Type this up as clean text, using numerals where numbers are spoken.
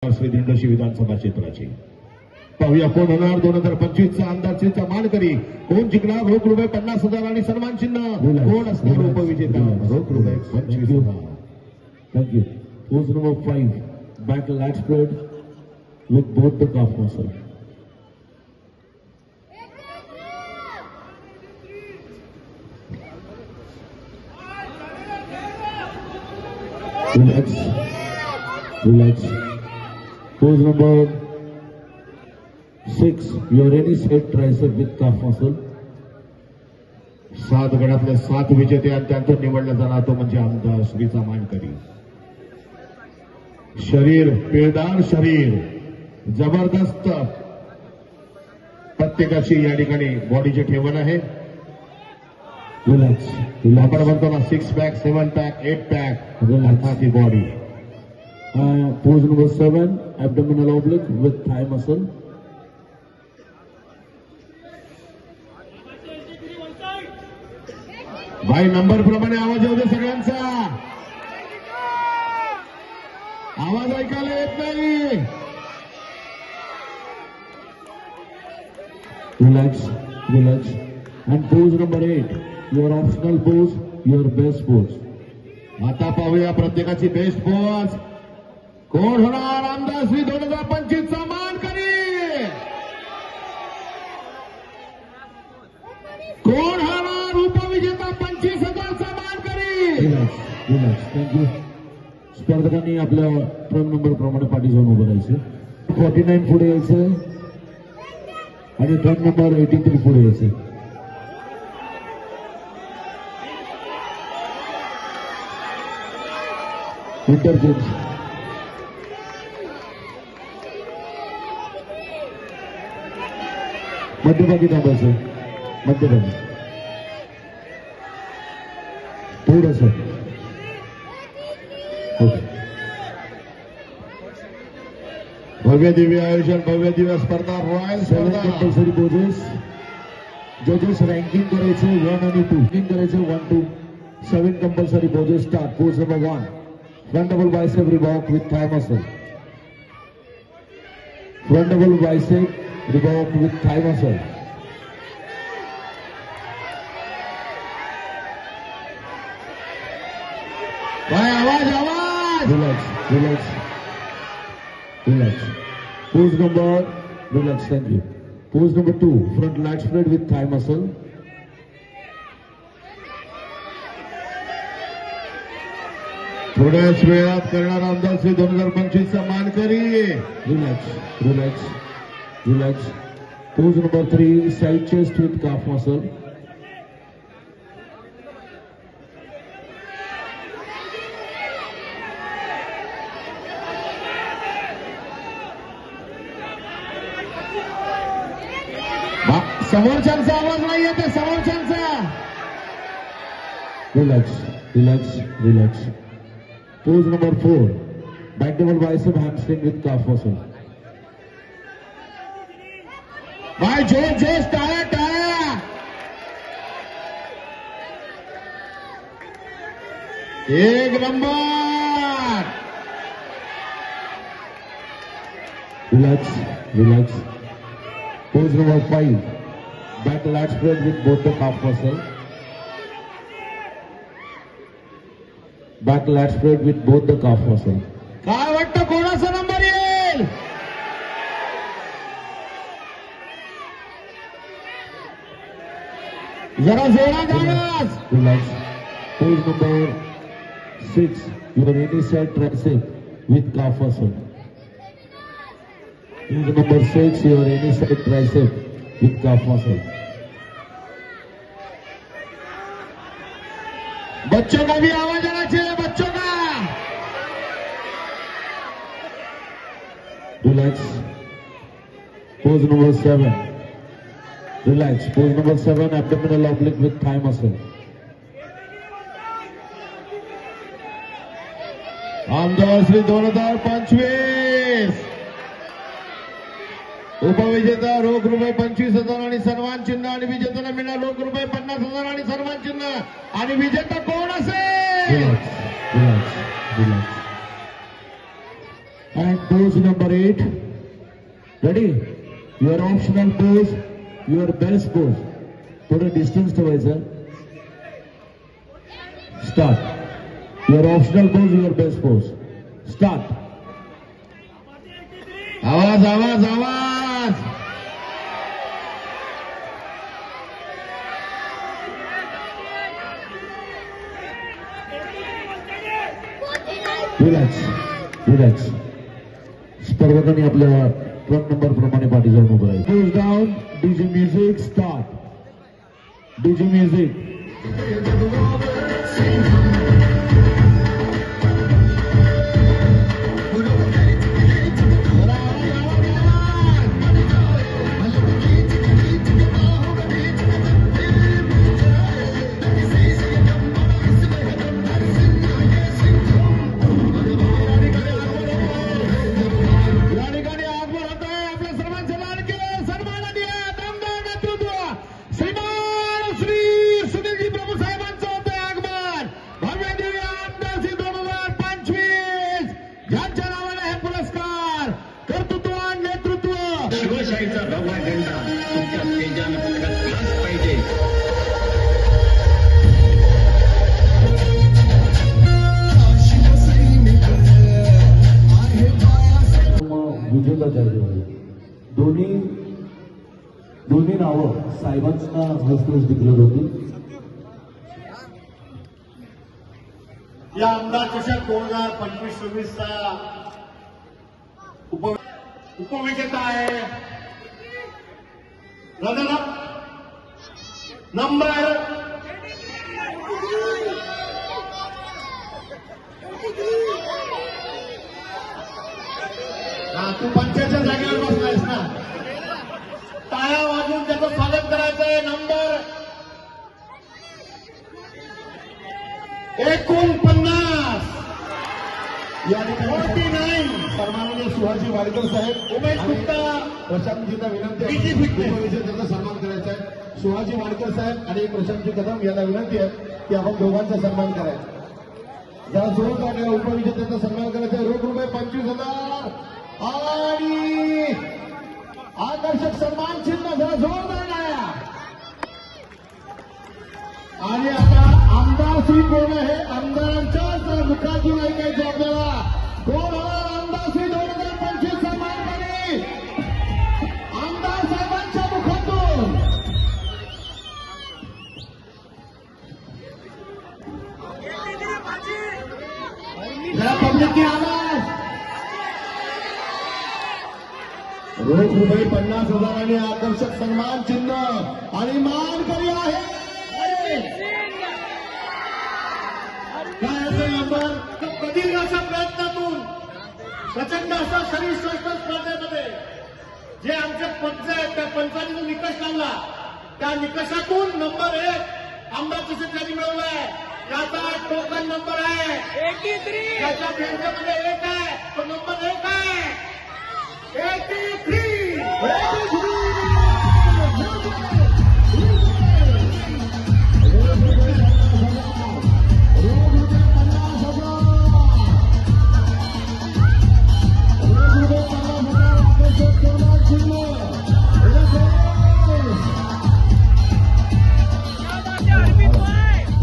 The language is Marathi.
श्री दिंडोशी विधानसभा क्षेत्राची पाहूया कोण होणार 2025चा आमदारकीचा मानकरी, कोण जिंकणार रोख रुपये 50,000 आणि सन्मान चिन्ह, कोण असणार उपविजेता रोख रुपये 25,000. Thank you. Pose number 5, back lat spread with both the calf muscle. Relax, relax. Pose number 6, your any set tricep with calf muscle. 7 गटातले 7 विजेते आणि त्यांतून निवडला जाणार तो म्हणजे आमदार श्रीचा मानकरी. शरीर पिळदार शरीर, जबरदस्त प्रत्येकाची या ठिकाणी बॉडीचे ठेवण आहे. Relax, आपण म्हणतो ना 6 पॅक 7 पॅक 8 पॅक relax. ती body. Pose number 7, abdominal oblique with thigh muscle. भाई नंबर प्रमाणे आवाज येऊ दे सगळ्यांचा. आवाज ऐकायला येत नाही. Relax, relax. And pose number 8, your optional pose, your best pose. आता पाहूया प्रत्येकाची बेस्ट पोज. कोण होणार आमदार श्री 2025चा मानकरी, कोण होणार उपविजेता 25,000चा मानकरी. Relax, relax. Thank you. स्पर्धकांनी आपल्या ट्रम नंबर प्रमाणे पाठी जाऊन उभं राहायचं. 49 पुढे यायचं आणि ट्रम नंबर 83 पुढे यायचं. इंटरचेंज. मध्यभागी थांबायचं, मध्यभागी थोडंसं. ओके. भव्य दिव्य आयोजन, भव्य दिव्य स्पर्धा, रॉयल 7 स्पर्धा. Compulsory poses. जजेस रँकिंग करायचे 1 आणि 2. रँकिंग करायचे 1, 2. 7 compulsory poses. Start. Pose number 1, front double bicep revolve with thigh muscle. Front double bicep revolve with thigh muscle. भाई आवाज आवाज. Relax, relax, relax. Pose number, relax, thank you. Pose number 2, front lat spread with thigh muscle. थोड्याच वेळात करणार आमदार श्री 2025चा मानकरी. Relax, relax, relax. Pose number 3, side chest with calf muscle. समोरच्यांचा आवाज नाही येते, समोरच्यांचा. Relax, relax, relax. Pose number 4, back double bicep hamstring with calf muscle. भाई जोश जोश, टाळ्या टाळ्या. एक number. Relax, relax. Pose number 5, back lat spread with both the calf muscle. Back lat spread with both the calf muscle. काय वाटतं कोणाचा नंबर येईल? जरा जोरात आवाज. Relax. Pose number 6, your any side tricep with calf muscle. Pose number 6, your any side tricep with calf muscle. बच्चों का भी आवाज आना चाहिए, बच्चों का. Relax. Pose number 7. Relax. Pose number 7, abdominal oblique with thigh muscle. आमदार श्री 2025 उपविजेता रोख रुपये 25,000 आणि सन्मान चिन्ह, आणि विजेत्याला मिळणार रोख रुपये 50,000 आणि सन्मान चिन्ह. आणि विजेता कोण असेल? Relax. Relax. Relax. and pose number 8. Ready? Your optional pose, your best pose. थोडं डिस्टन्स ठेवायचं. Start. Your optional pose, your best pose. Start. आवाज आवाज आवाज. Relax relax. स्पर्धकांनी आपल्या क्रम नंबर प्रमाणे पाठी जाऊन उभं राहील. Goes down. DJ music start. DJ music. शिवशाहीचा भगवा झेंडा तुमच्या तेजानं फडकलाच पाहिजे. विजेता जाहीर झाले. दोन्ही नावं साहेबांना हस्तच डिक्लेअर होती. या आमदार चषक 2025-26 चा उपविजेता आहे रनर नंबर तू पंचाच्या जागेवर बसलायस ना. टाळ्या वाजवून त्याचं स्वागत करायचंय. नंबर 49 या ठिकाणी 49 सन्माननीय शिवाजी वाडकर साहेब, उमेश गुप्ता, प्रशांतजींना विनंती आहे उपविजेत्याचा सन्मान करायचा आहे. शिवाजी वाडकर साहेब आणि प्रशांतजी कदम यांना विनंती आहे की आपण दोघांचा सन्मान करायचा. जरा जोर काढल्या उपविजेत्याचा सन्मान करायचा आहे. रोख रुपये 25,000 आणि आकर्षक सन्मान चिन्ह जरा जोर काढल्या. आणि आता आमदार श्री कोण आहे? आमदारांच्याच मुखातून ऐकायचं आपल्याला. कोण होणार आमदार श्री 2025 सन्मानपणी? आमदार साहेबांच्या मुखातून. जरा पब्लिकची आवाज. रोख रुपये 50,000 आणि आकर्षक सन्मान चिन्ह आणि मानकरी आहे. काय असेल नंबर? प्रदीर्घ अशा प्रयत्नातून प्रचंड असा शरीर श्रेष्ठ स्पर्धेमध्ये जे आमचे पंच आहेत त्या पंचांनी जो निकष लावला त्या निकषातून नंबर 1 आमदार चषक मिळवलाय. त्याचा टोकन नंबर आहे 83. त्याच्या बेंचमध्ये 1 आहे तो नंबर 1 आहे 83.